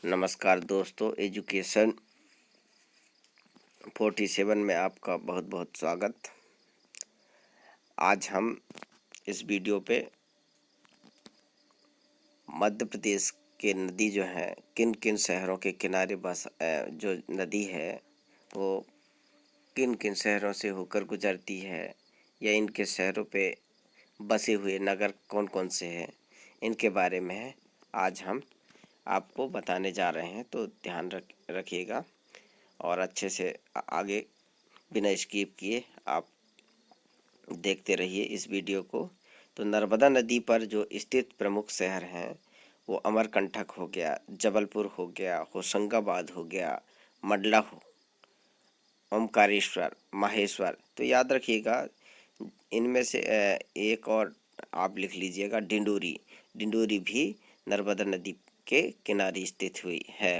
नमस्कार दोस्तों, एजुकेशन 47 में आपका बहुत बहुत स्वागत। आज हम इस वीडियो पे मध्य प्रदेश के नदी जो है किन किन शहरों के किनारे जो नदी है वो किन किन शहरों से होकर गुजरती है या इनके शहरों पे बसे हुए नगर कौन कौन से हैं, इनके बारे में आज हम आपको बताने जा रहे हैं। तो ध्यान रखिएगा और अच्छे से आगे बिना स्किप किए आप देखते रहिए इस वीडियो को। तो नर्मदा नदी पर जो स्थित प्रमुख शहर हैं वो अमरकंटक हो गया, जबलपुर हो गया, होशंगाबाद हो गया, मंडला हो, ओमकारेश्वर, माहेश्वर। तो याद रखिएगा इनमें से एक और आप लिख लीजिएगा, डिंडोरी। डिंडोरी भी नर्मदा नदी के किनारे स्थित हुई है।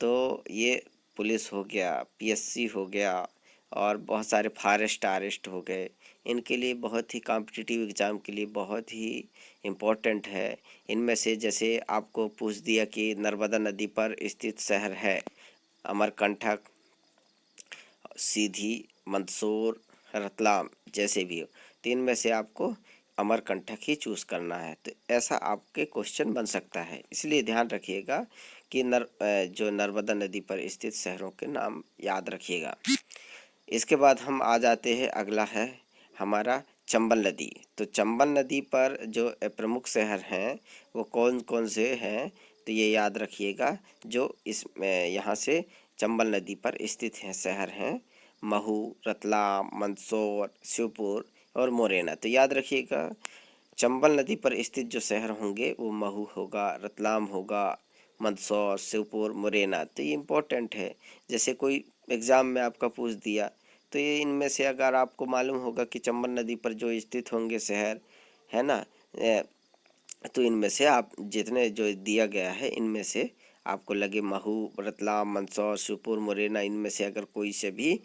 तो ये पुलिस हो गया, पीएससी हो गया और बहुत सारे फॉरेस्ट आरेस्ट हो गए, इनके लिए बहुत ही कॉम्पिटिटिव एग्ज़ाम के लिए बहुत ही इम्पोर्टेंट है। इनमें से जैसे आपको पूछ दिया कि नर्मदा नदी पर स्थित शहर है अमरकंटक, सीधी, मंदसौर, रतलाम जैसे भी हो, तो इनमें से आपको अमरकंटक ही चूज़ करना है। तो ऐसा आपके क्वेश्चन बन सकता है, इसलिए ध्यान रखिएगा कि जो नर्मदा नदी पर स्थित शहरों के नाम याद रखिएगा। इसके बाद हम आ जाते हैं, अगला है हमारा चंबल नदी। तो चंबल नदी पर जो प्रमुख शहर हैं वो कौन कौन से हैं, तो ये याद रखिएगा। जो यहाँ से चंबल नदी पर स्थित हैं शहर हैं महू, रतलाम, मंदसौर, शिवपुर और मोरेना। तो याद रखिएगा चंबल नदी पर स्थित जो शहर होंगे वो महू होगा, रतलाम होगा, मंदसौर, शिवपुर, मुरैना। तो ये इम्पोर्टेंट है। जैसे कोई एग्ज़ाम में आपका पूछ दिया तो ये इनमें से अगर आपको मालूम होगा कि चंबल नदी पर जो स्थित होंगे शहर है ना, तो इनमें से आप जितने जो दिया गया है इनमें से आपको लगे महू, रतलाम, मंदसौर, शिवपुर, मुरैना, इनमें से अगर कोई से भी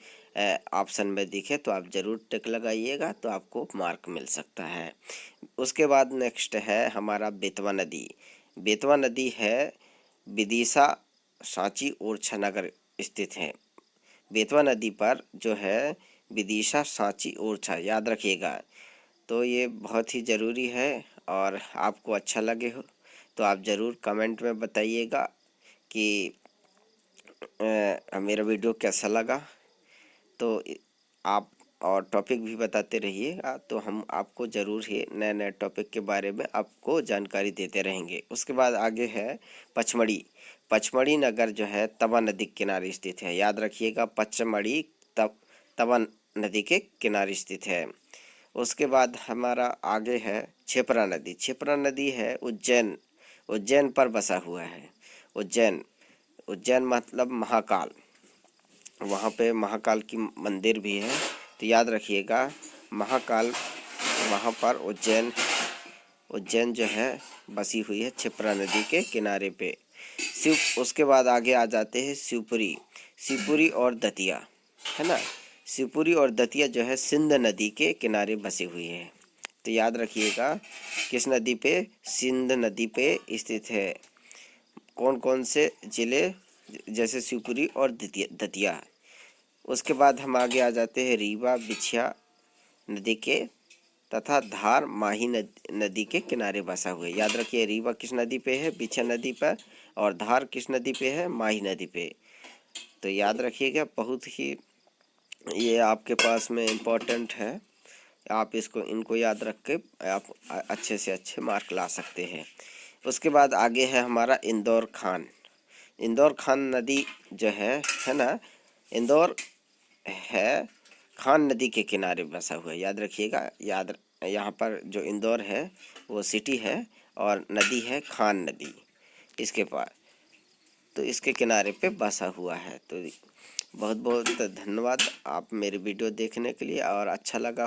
ऑप्शन में दिखे तो आप ज़रूर टिक लगाइएगा, तो आपको मार्क मिल सकता है। उसके बाद नेक्स्ट है हमारा बेतवा नदी। बेतवा नदी है विदिशा, सांची और छनागर स्थित है। बेतवा नदी पर जो है विदिशा, सांची और छा याद रखिएगा। तो ये बहुत ही ज़रूरी है और आपको अच्छा लगे हो तो आप ज़रूर कमेंट में बताइएगा कि मेरा वीडियो कैसा लगा। तो आप और टॉपिक भी बताते रहिएगा, तो हम आपको ज़रूर ही नए नए टॉपिक के बारे में आपको जानकारी देते रहेंगे। उसके बाद आगे है पचमढ़ी। पचमढ़ी नगर जो है तवा नदी के किनारे स्थित है। याद रखिएगा पचमढ़ी तवा नदी के किनारे स्थित है। उसके बाद हमारा आगे है क्षिप्रा नदी। क्षिप्रा नदी है उज्जैन पर बसा हुआ है। उज्जैन मतलब महाकाल, वहाँ पे महाकाल की मंदिर भी है। तो याद रखिएगा महाकाल वहाँ पर उज्जैन जो है बसी हुई है क्षिप्रा नदी के किनारे पे। उसके बाद आगे आ जाते हैं शिवपुरी और दतिया, है ना। शिवपुरी और दतिया जो है सिंध नदी के किनारे बसी हुई है। तो याद रखिएगा किस नदी पे, सिंध नदी पे स्थित है। कौन कौन से ज़िले, जैसे शिवपुरी और दतिया। उसके बाद हम आगे आ जाते हैं रीवा, बिछिया नदी के तथा धार माही नदी के किनारे बसा हुआ है। याद रखिए रीवा किस नदी पे है, बिछिया नदी पर, और धार किस नदी पे है, माही नदी पे। तो याद रखिएगा, बहुत ही ये आपके पास में इम्पोर्टेंट है। आप इनको याद रख के आप अच्छे से अच्छे मार्क ला सकते हैं। उसके बाद आगे है हमारा इंदौर खान नदी जो है ना, इंदौर है खान नदी के किनारे बसा हुआ है। याद रखिएगा, यहाँ पर जो इंदौर है वो सिटी है और नदी है खान नदी इसके पास, तो इसके किनारे पे बसा हुआ है। तो बहुत बहुत धन्यवाद आप मेरे वीडियो देखने के लिए, और अच्छा लगा